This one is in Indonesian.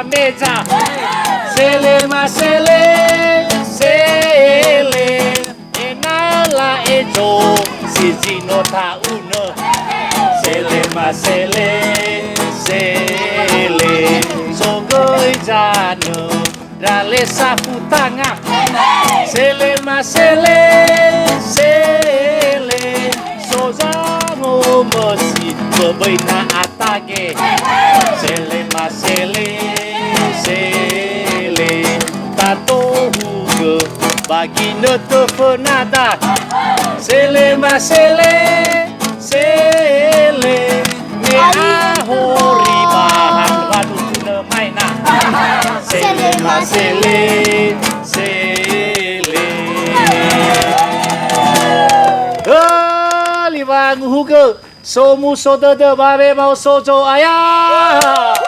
la mesa. Sele masele, sele. Enala ejo, sizino tauna. Sele masele, sele. Sogoi jano, rale sapu tanga. Sele masele, sele. Sozango mosi, bebeina atage. Sele masele, sele. Tato hugo, bagi noto penada. Sele masele, sele. Me ahori bahan wadu tuna maina. Sele masele, sele. Libang hugo, somu soda de babe mau sojo ayah.